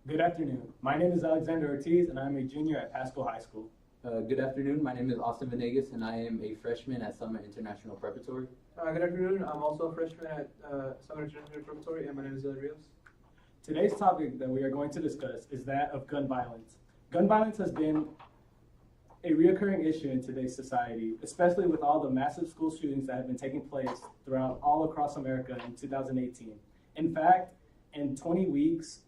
Good afternoon. My name is Alexander Ortiz, and I'm a junior at Pasco High School. Good afternoon. My name is Austin Venegas, and I am a freshman at Summit International Preparatory. Good afternoon. I'm also a freshman at Southern International Preparatory, and my name is Rios. Today's topic that we are going to discuss is that of gun violence. Gun violence has been a reoccurring issue in today's society, especially with all the massive school shootings that have been taking place throughout all across America in 2018. In fact, in 20 weeks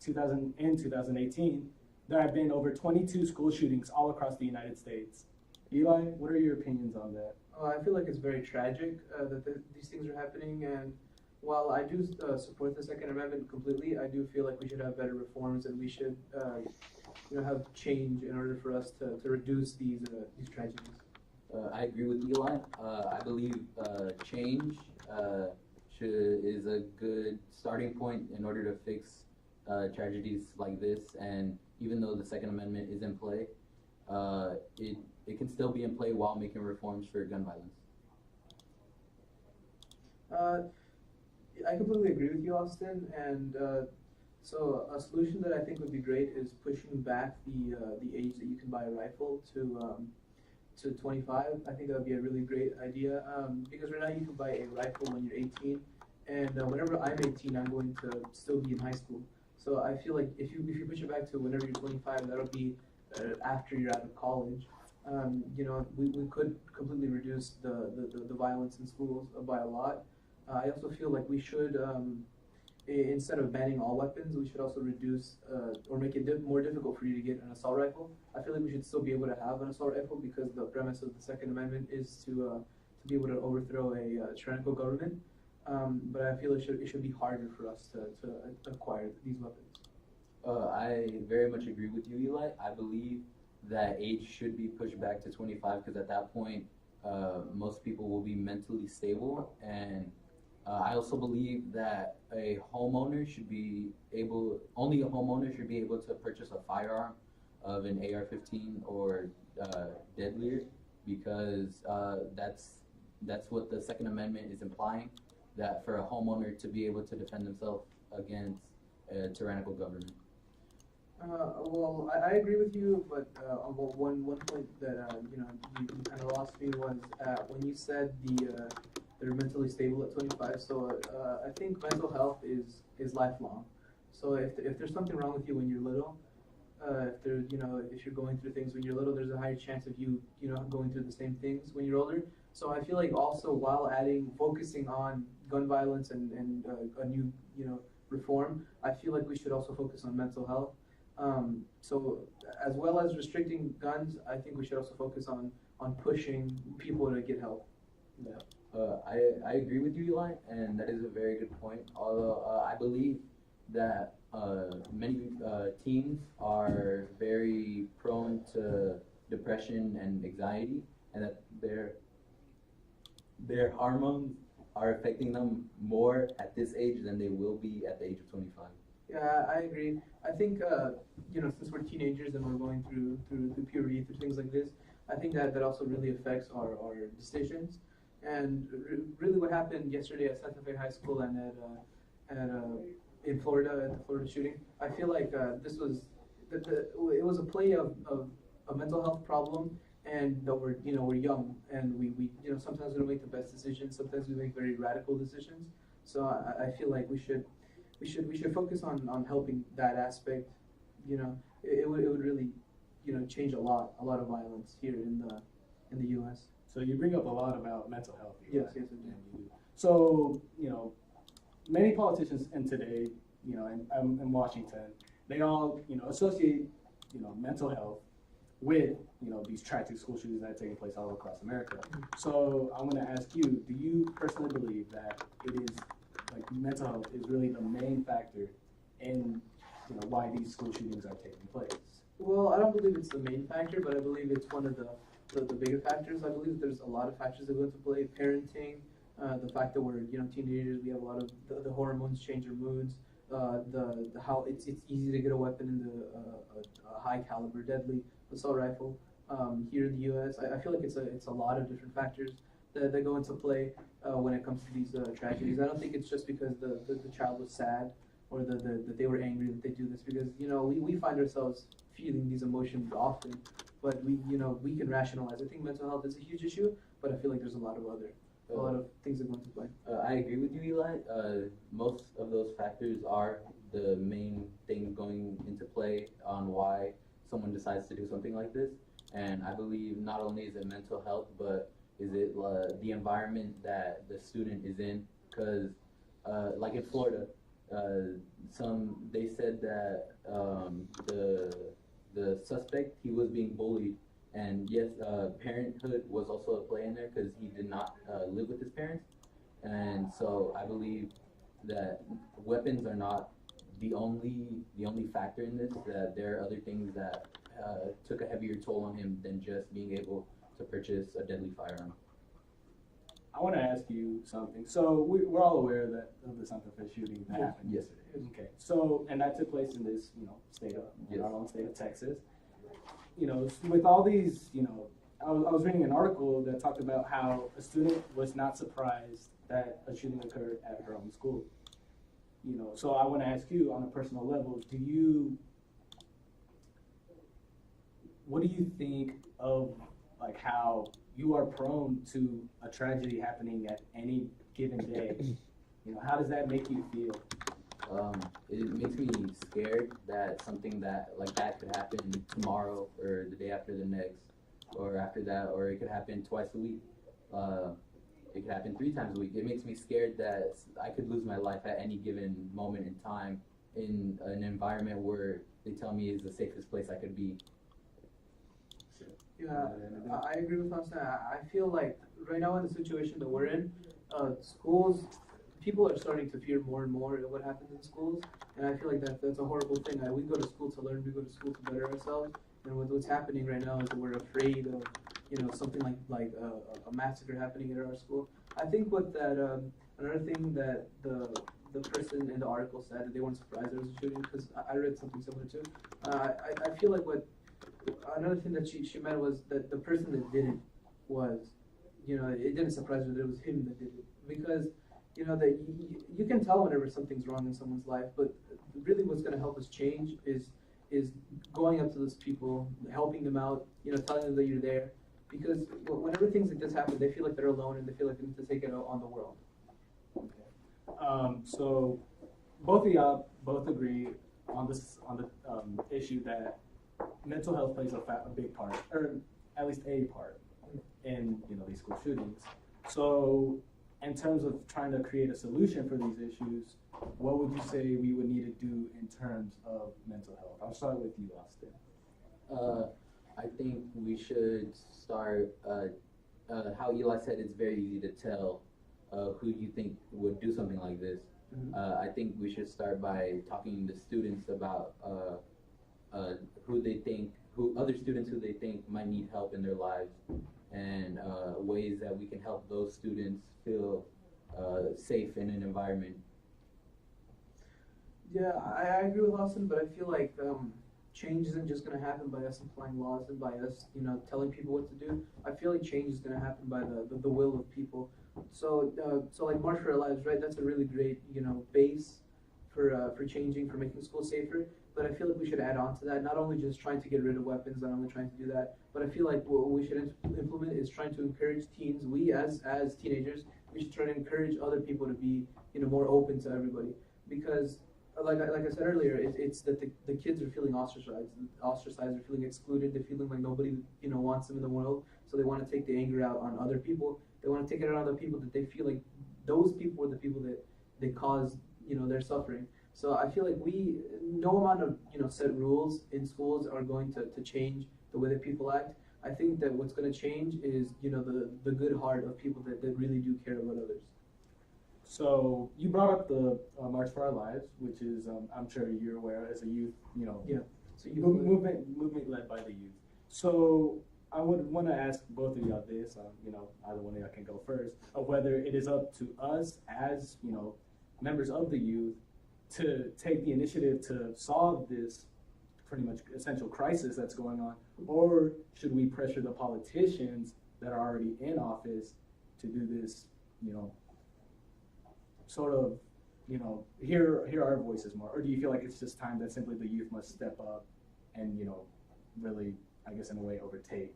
in 2018, there have been over 22 school shootings all across the United States. Eli, what are your opinions on that? I feel like it's very tragic that these things are happening, and while I do support the Second Amendment completely, I do feel like we should have better reforms, and we should have change in order for us to reduce these tragedies. I agree with Eli. I believe change is a good starting point in order to fix tragedies like this. And even though the Second Amendment is in play, it can still be in play while making reforms for gun violence. I completely agree with you, Austin, and so a solution that I think would be great is pushing back the age that you can buy a rifle to 25. I think that would be a really great idea because right now you can buy a rifle when you're 18, and whenever I'm 18, I'm going to still be in high school. So I feel like if you push it back to whenever you're 25, that'll be after you're out of college. We could completely reduce the violence in schools by a lot. I also feel like we should, instead of banning all weapons, we should also reduce or make it more difficult for you to get an assault rifle. I feel like we should still be able to have an assault rifle because the premise of the Second Amendment is to be able to overthrow a tyrannical government. But I feel it should be harder for us to acquire these weapons. I very much agree with you, Eli. I believe that age should be pushed back to 25 because at that point, most people will be mentally stable. And I also believe that only a homeowner should be able to purchase a firearm of an AR-15 or deadlier because that's what the Second Amendment is implying, that for a homeowner to be able to defend themselves against a tyrannical government. Well, I agree with you, but one point that you kind of lost me was when you said they're mentally stable at 25. So I think mental health is lifelong. So if there's something wrong with you when you're little, if you're going through things when you're little, there's a higher chance of you going through the same things when you're older. So I feel like also while focusing on gun violence and a new reform, I feel like we should also focus on mental health. So as well as restricting guns, I think we should also focus on pushing people to get help. Yeah. I agree with you, Eli, and that is a very good point. Although I believe that many teens are very prone to depression and anxiety, and that their hormones are affecting them more at this age than they will be at the age of 25. Yeah, I agree. I think since we're teenagers and we're going through puberty, through things like this, I think that also really affects our decisions. And really, what happened yesterday at Santa Fe High School and in Florida, at the Florida shooting, I feel like this was it was a play of a mental health problem, and that we're young, and we sometimes we don't make the best decisions. Sometimes we make very radical decisions. So I feel like we should focus on helping that aspect. It would really change a lot of violence here in the U.S. So you bring up a lot about mental health. Yes, I do. So many politicians in today, in Washington, they all associate mental health with these tragic school shootings that are taking place all across America. So I'm going to ask you: do you personally believe that it is mental health is really the main factor in why these school shootings are taking place? Well, I don't believe it's the main factor, but I believe it's one of the bigger factors. I believe there's a lot of factors that go into play: parenting, the fact that we're teenagers, we have a lot of the hormones change our moods, the how it's easy to get a weapon in a high caliber, deadly assault rifle here in the U.S. I feel like it's a lot of different factors that go into play when it comes to these tragedies. I don't think it's just because the child was sad or that they were angry that they do this, because we find ourselves feeling these emotions often, but we can rationalize. I think mental health is a huge issue, but I feel like there's a lot of things that go into play. I agree with you, Eli. Most of those factors are the main thing going into play on why someone decides to do something like this. And I believe not only is it mental health, but is it the environment that the student is in? Because, like in Florida, they said that the suspect, he was being bullied, and yes, parenthood was also a play in there because he did not live with his parents, and so I believe that weapons are not the only factor in this. That there are other things that took a heavier toll on him than just being able to purchase a deadly firearm. I want to ask you something. So we're all aware that of the Santa Fe shooting that happened yesterday. Okay. So, and that took place in this, state of our own state of Texas. With all these, I was reading an article that talked about how a student was not surprised that a shooting occurred at her own school. So I want to ask you on a personal level, what do you think of like how you are prone to a tragedy happening at any given day? How does that make you feel? It makes me scared that something like that could happen tomorrow or the day after the next or after that, or it could happen twice a week. It could happen 3 times a week. It makes me scared that I could lose my life at any given moment in time in an environment where they tell me is the safest place I could be. Yeah, I agree with Austin. I feel like right now in the situation that we're in, schools, people are starting to fear more and more of what happens in schools, and I feel like that's a horrible thing. We go to school to learn, we go to school to better ourselves, and what's happening right now is that we're afraid of something like a massacre happening at our school. I think what that another thing that the person in the article said, that they weren't surprised there was a shooting, because I read something similar too. I feel like another thing that she meant was that the person that did it was, it didn't surprise her that it was him that did it, because that you can tell whenever something's wrong in someone's life, but really what's going to help us change is going up to those people, helping them out, telling them that you're there, because whenever things like this happen, they feel like they're alone and they feel like they need to take it out on the world. Okay. So both of y'all agree on the issue that mental health plays a big part, or at least a part, in these school shootings. So, in terms of trying to create a solution for these issues, what would you say we would need to do in terms of mental health? I'll start with you, Austin. I think we should start. How Eli said, it's very easy to tell who you think would do something like this. I think we should start by talking to students about other students who they think might need help in their lives, and ways that we can help those students feel safe in an environment. Yeah, I agree with Austin, but I feel like change isn't just going to happen by us applying laws and by us, telling people what to do. I feel like change is going to happen by the will of people. So like March for Our Lives, right? That's a really great, base for changing, for making schools safer. But I feel like we should add on to that, not only just trying to get rid of weapons, not only trying to do that, but I feel like what we should implement is trying to encourage teens. We as teenagers, we should try to encourage other people to be, more open to everybody. Because like I said earlier, it's that the kids are feeling ostracized, they're feeling excluded, they're feeling like nobody, wants them in the world. So they want to take the anger out on other people. They want to take it out on the people that they feel like those people are the people that they cause, their suffering. So I feel like no amount of set rules in schools are going to change the way that people act. I think that what's going to change is the good heart of people that really do care about others. So you brought up the March for Our Lives, which is I'm sure you're aware as a youth, So movement led by the youth. So I would want to ask both of y'all this, either one of y'all can go first, of whether it is up to us as members of the youth to take the initiative to solve this pretty much essential crisis that's going on, or should we pressure the politicians that are already in office to do this, sort of hear our voices more, or do you feel like it's just time that simply the youth must step up and really, I guess in a way, overtake?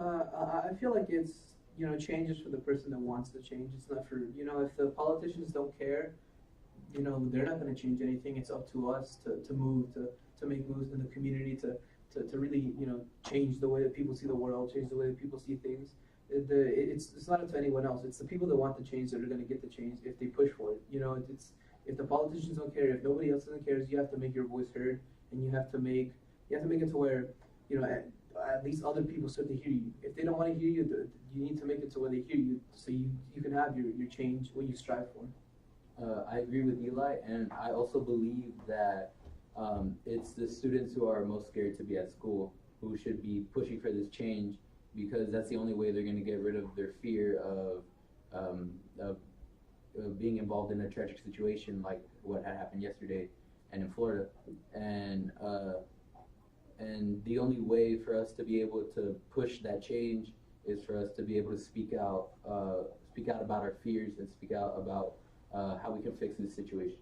I feel like it's change is for the person that wants to change. It's not for if the politicians don't care, they're not going to change anything. It's up to us to move to make moves in the community to really change the way that people see the world, change the way that people see things. It's not up to anyone else. It's the people that want the change that are going to get the change if they push for it. It's if the politicians don't care, if nobody else doesn't care, you have to make your voice heard, and you have to make it to where at least other people start to hear you. If they don't want to hear you, you need to make it to where they hear you, so you can have your change, what you strive for. I agree with Eli, and I also believe that it's the students who are most scared to be at school who should be pushing for this change, because that's the only way they're going to get rid of their fear of being involved in a tragic situation like what had happened yesterday and in Florida. And the only way for us to be able to push that change is for us to be able to speak out about our fears and speak out about how we can fix this situation.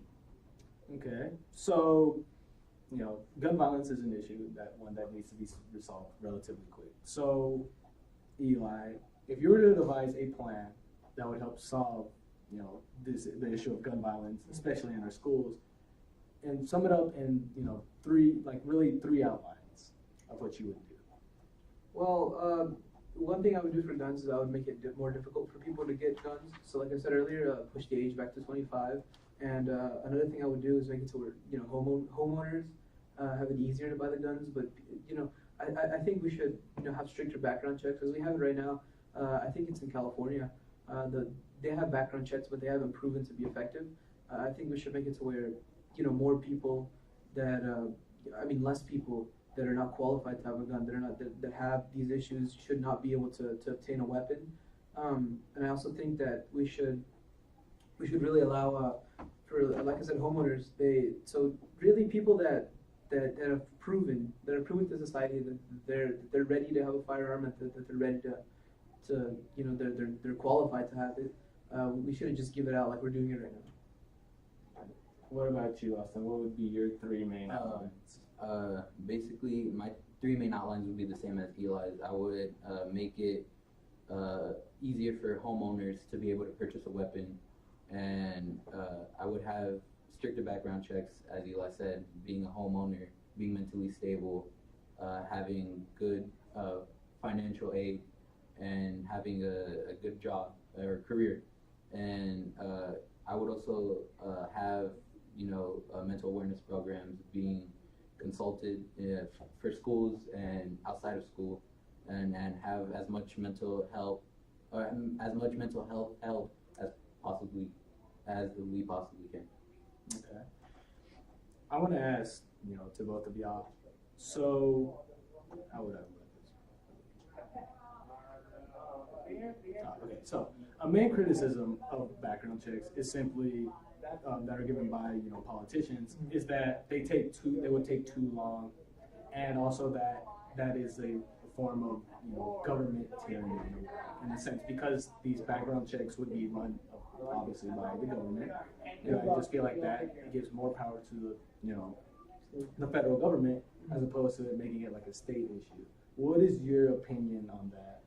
Okay, so gun violence is an issue, one that needs to be resolved relatively quick. So, Eli, if you were to devise a plan that would help solve the issue of gun violence, especially in our schools, and sum it up in three outlines of what you would do. Well, one thing I would do for guns is I would make it more difficult for people to get guns. So like I said earlier, push the age back to 25. And another thing I would do is make it to where homeowners have it easier to buy the guns. But I think we should have stricter background checks, as we have it right now. I think it's in California. They have background checks, but they haven't proven to be effective. I think we should make it to where more people less people that are not qualified to have a gun, that have these issues, should not be able to obtain a weapon. And I also think that we should really allow for, like I said, homeowners. So really people that have proven to society that they're ready to have a firearm, and that they're ready to they're qualified to have it. We shouldn't just give it out like we're doing it right now. What about you, Austin? What would be your three main outlines? Basically, my three main outlines would be the same as Eli's. I would make it easier for homeowners to be able to purchase a weapon, and I would have stricter background checks, as Eli said, being a homeowner, being mentally stable, having good financial aid, and having a good job or career. And I would also have mental awareness programs being consulted for schools and outside of school, and have as much mental health help as we possibly can. Okay. I want to ask, to both of y'all. So, how would I word this? Okay. So, a main criticism of background checks is simply that are given by politicians is that they would take too long, and also that is a form of government tyranny in a sense, because these background checks would be run obviously by the government. I just feel like that it gives more power to the federal government as opposed to making it like a state issue. What is your opinion on that?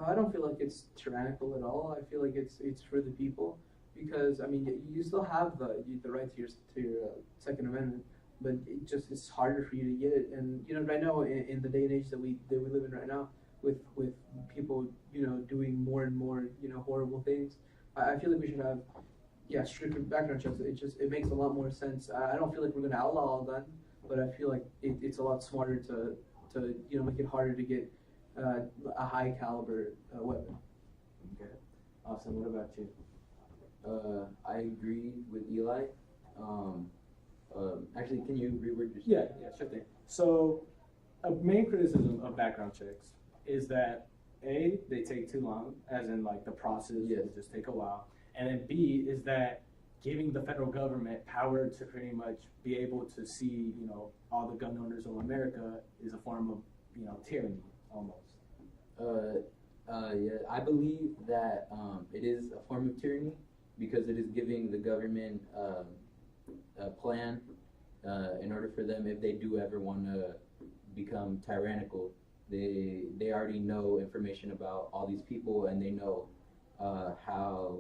I don't feel like it's tyrannical at all. I feel like it's for the people, because you still have the right to your Second Amendment, but it's harder for you to get it. And right now in the day and age that we live in right now, with people doing more and more horrible things, I feel like we should have stricter background checks. It makes a lot more sense. I don't feel like we're going to outlaw all guns, but I feel like it's a lot smarter to make it harder to get a high caliber weapon. Okay. Austin, what about you? I agree with Eli. Actually, can you reword your Yeah, sure thing. So, a main criticism of background checks is that A, they take too long, as in like the process will just take a while, and then B is that giving the federal government power to pretty much be able to see all the gun owners of America is a form of tyranny almost. Yeah, I believe that it is a form of tyranny, because it is giving the government a plan in order for them, if they do ever want to become tyrannical, they already know information about all these people, and they know how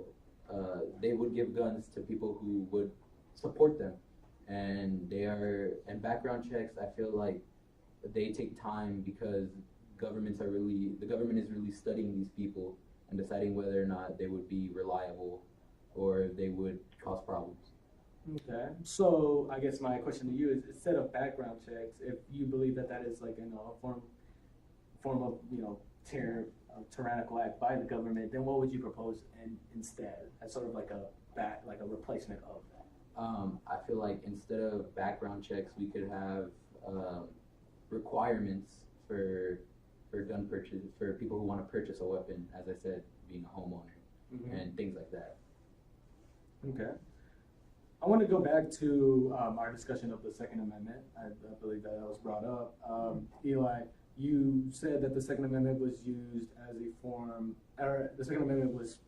they would give guns to people who would support them. And background checks, I feel like they take time because the government is really studying these people and deciding whether or not they would be reliable or if they would cause problems. Okay. So I guess my question to you is, instead of background checks, if you believe that that is like a form of tyrannical act by the government, then what would you propose instead as sort of like a replacement of that? I feel like instead of background checks, we could have requirements for gun purchase for people who want to purchase a weapon. As I said, being a homeowner and things like that. Okay. I want to go back to our discussion of the Second Amendment. I believe that was brought up. Eli, you said that the Second Amendment was used as a form, or the Second Amendment was,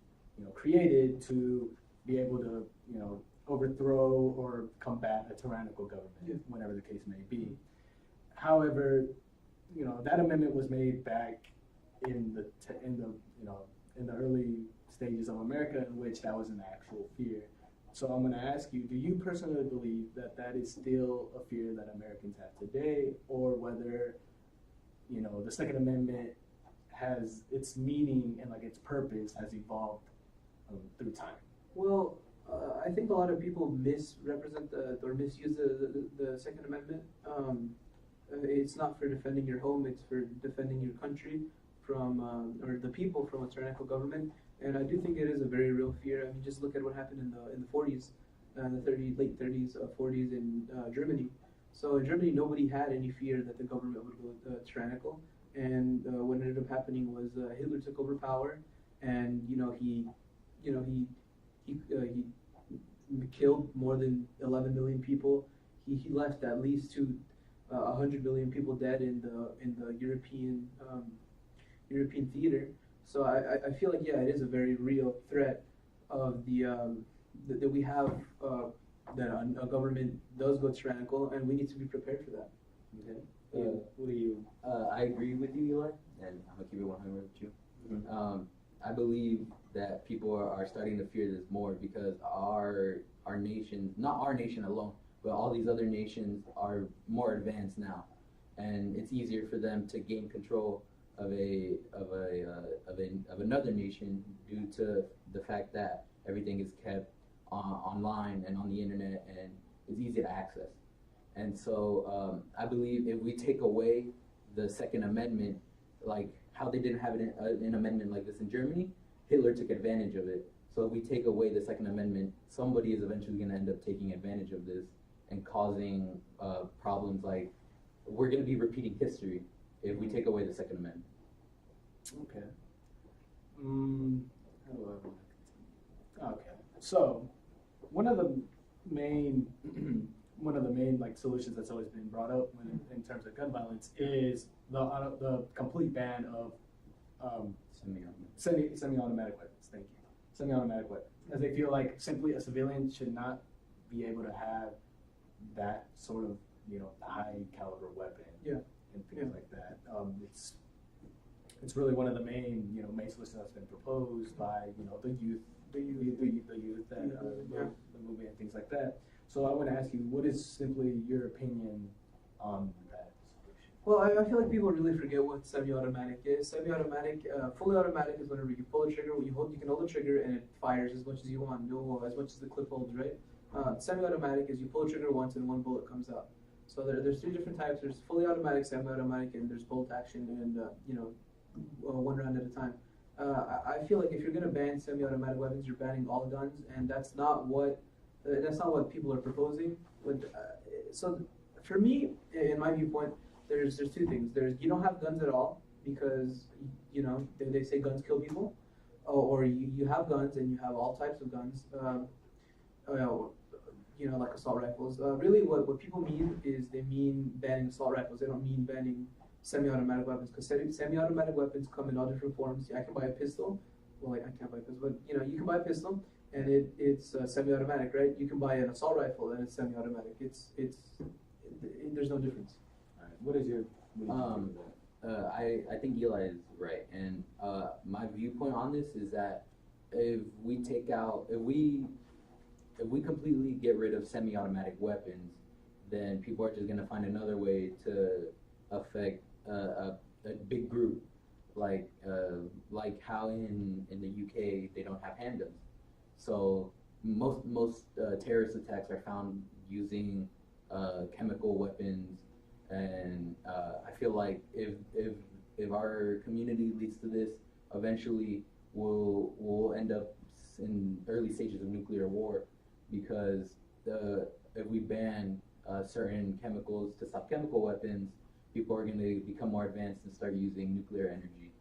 created to be able to, overthrow or combat a tyrannical government, whatever the case may be. However, that amendment was made back in the early stages of America, in which that was an actual fear. So I'm going to ask you, do you personally believe that that is still a fear that Americans have today, or whether, the Second Amendment has its meaning and its purpose has evolved through time? Well, I think a lot of people misrepresent or misuse the Second Amendment. It's not for defending your home; it's for defending your country from or the people from a tyrannical government. And I do think it is a very real fear. I mean, just look at what happened in the 40s, late 30s, 40s in Germany. So in Germany, nobody had any fear that the government would go tyrannical. And what ended up happening was Hitler took over power, and he killed more than 11 million people. He left at least 100 million people dead in the European theater. So I feel like, yeah, it is a very real threat of that we have that a government does go tyrannical, and we need to be prepared for that. Okay. What do you? I agree with you, Eli, and I'm gonna keep it 100 with you. I believe that people are starting to fear this more because our nation, not our nation alone, but all these other nations are more advanced now, and it's easier for them to gain control of another nation due to the fact that everything is kept online and on the internet and is easy to access. And so I believe if we take away the Second Amendment, like how they didn't have an amendment like this in Germany, Hitler took advantage of it. So if we take away the Second Amendment, somebody is eventually going to end up taking advantage of this and causing problems like we're going to be repeating history if we take away the Second Amendment. Okay. How do I want to continue? Okay. So one of the main solutions that's always been brought up in terms of gun violence is the complete ban of semi-automatic weapons. Thank you. Semi-automatic weapons, as they feel like simply a civilian should not be able to have that sort of high caliber weapon. And things like that. It's really one of the main solutions that's been proposed by the youth that the movement and things like that. So I want to ask you, what is simply your opinion on that solution? Well, I feel like people really forget what semi-automatic is. Semi-automatic, fully automatic is whenever you pull the trigger, you can hold the trigger and it fires as much as you want, as much as the clip holds, right? Semi-automatic is you pull the trigger once and one bullet comes out. So there's three different types. There's fully automatic, semi-automatic, and there's bolt action, and one round at a time. I feel like if you're going to ban semi-automatic weapons, you're banning all guns, and that's not what people are proposing. So for me, in my viewpoint, there's two things. You don't have guns at all because they say guns kill people, or you have guns and you have all types of guns. Like assault rifles. Really, what people mean is they mean banning assault rifles. They don't mean banning semi-automatic weapons, because semi-automatic weapons come in all different forms. I can buy a pistol. Well, I can't buy a pistol, but you can buy a pistol, and it's semi-automatic, right? You can buy an assault rifle and it's semi-automatic. There's no difference. All right. What is your think of that? I think Eli is right, and my viewpoint on this is that if we completely get rid of semi-automatic weapons, then people are just gonna find another way to affect a big group, like how in the UK they don't have handguns. So most terrorist attacks are found using chemical weapons, and I feel like if our community leads to this, eventually we'll end up in early stages of nuclear war, because if we ban certain chemicals to stop chemical weapons, people are going to become more advanced and start using nuclear energy.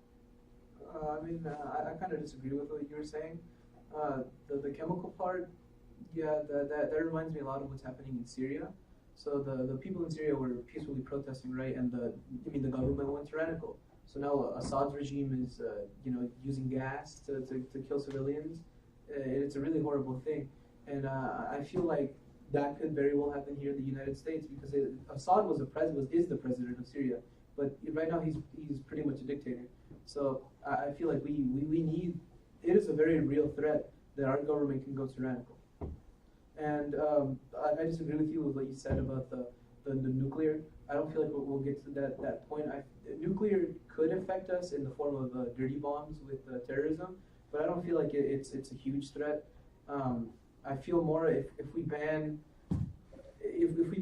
I kind of disagree with what you were saying. The chemical part, yeah, that reminds me a lot of what's happening in Syria. So the people in Syria were peacefully protesting, right? And the government went tyrannical. So now Assad's regime is using gas to kill civilians. It's a really horrible thing, and I feel like that could very well happen here in the United States, because Assad is the president of Syria, but right now he's pretty much a dictator. So I feel like we need, it is a very real threat that our government can go tyrannical. And I disagree with you with what you said about the nuclear. I don't feel like we'll get to that point. Nuclear could affect us in the form of dirty bombs with terrorism, but I don't feel like it's a huge threat. I feel more if we ban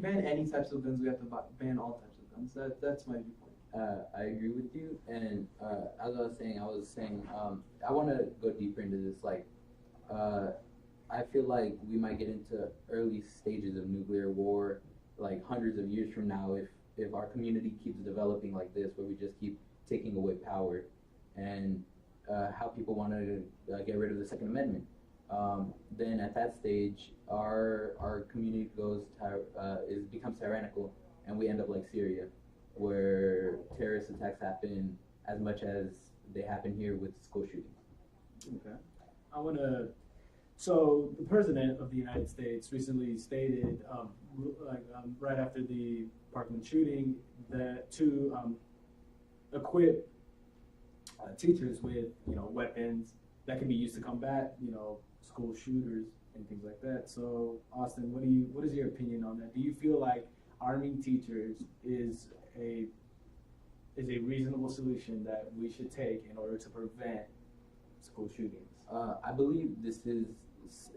any types of guns, we have to ban all types of guns. That's my viewpoint. I agree with you, and as I was saying, I want to go deeper into this. Like, I feel like we might get into early stages of nuclear war, like hundreds of years from now, if our community keeps developing like this, where we just keep taking away power, and how people want to get rid of the Second Amendment. Then at that stage, our community becomes tyrannical, and we end up like Syria, where terrorist attacks happen as much as they happen here with school shootings. Okay. So the President of the United States recently stated, right after the Parkland shooting, that to equip teachers with weapons that can be used to combat school shooters and things like that. So Austin, what is your opinion on that? Do you feel like arming teachers is a reasonable solution that we should take in order to prevent school shootings? I believe this is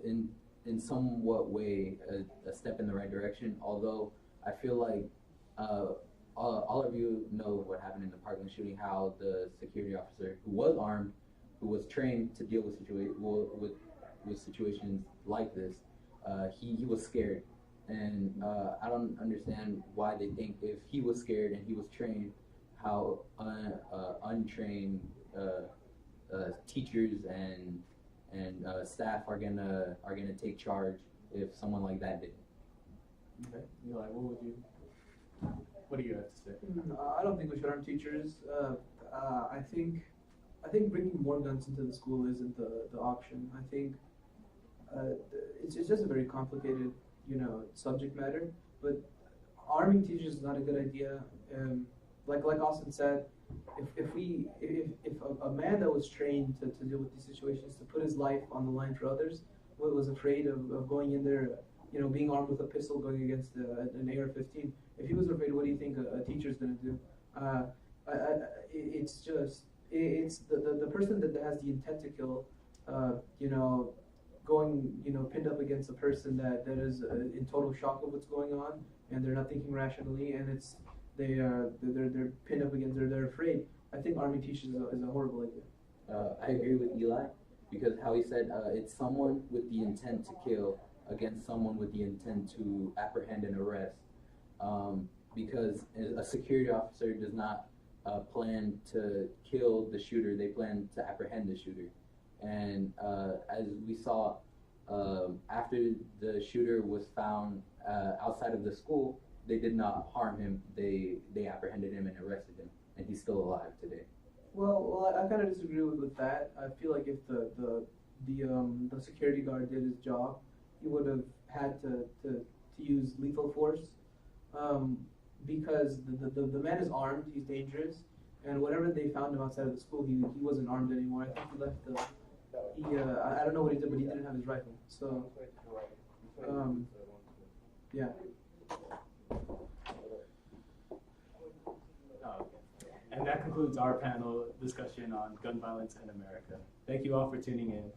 in somewhat way a step in the right direction, although I feel like all of you know what happened in the Parkland shooting, how the security officer, who was armed, who was trained to deal with situations like this, he was scared, and I don't understand why they think, if he was scared and he was trained, how untrained teachers and staff are gonna take charge if someone like that did. Okay, Eli, what do you have to say? I don't think we should arm teachers. I think bringing more guns into the school isn't the option. I think it's just a very complicated subject matter. But arming teachers is not a good idea. Like Austin said, if a man that was trained to deal with these situations, to put his life on the line for others, was afraid of going in there, being armed with a pistol, going against an AR-15, if he was afraid, what do you think a teacher's going to do? It's the person that has the intent to kill, going pinned up against a person that is in total shock of what's going on, and they're not thinking rationally, and they're pinned up against, they're afraid. I think arming teachers is a horrible idea. I agree with Eli, because how he said it's someone with the intent to kill against someone with the intent to apprehend and arrest. Because a security officer does not plan to kill the shooter, they plan to apprehend the shooter. And as we saw, after the shooter was found outside of the school, they did not harm him. They apprehended him and arrested him, and he's still alive today. Well, I kind of disagree with that. I feel like if the the security guard did his job, he would have had to use lethal force, because the man is armed, he's dangerous, and whatever they found him outside of the school, he wasn't armed anymore. I think he left I don't know what he did, but he didn't have his rifle. So, yeah. And that concludes our panel discussion on gun violence in America. Thank you all for tuning in.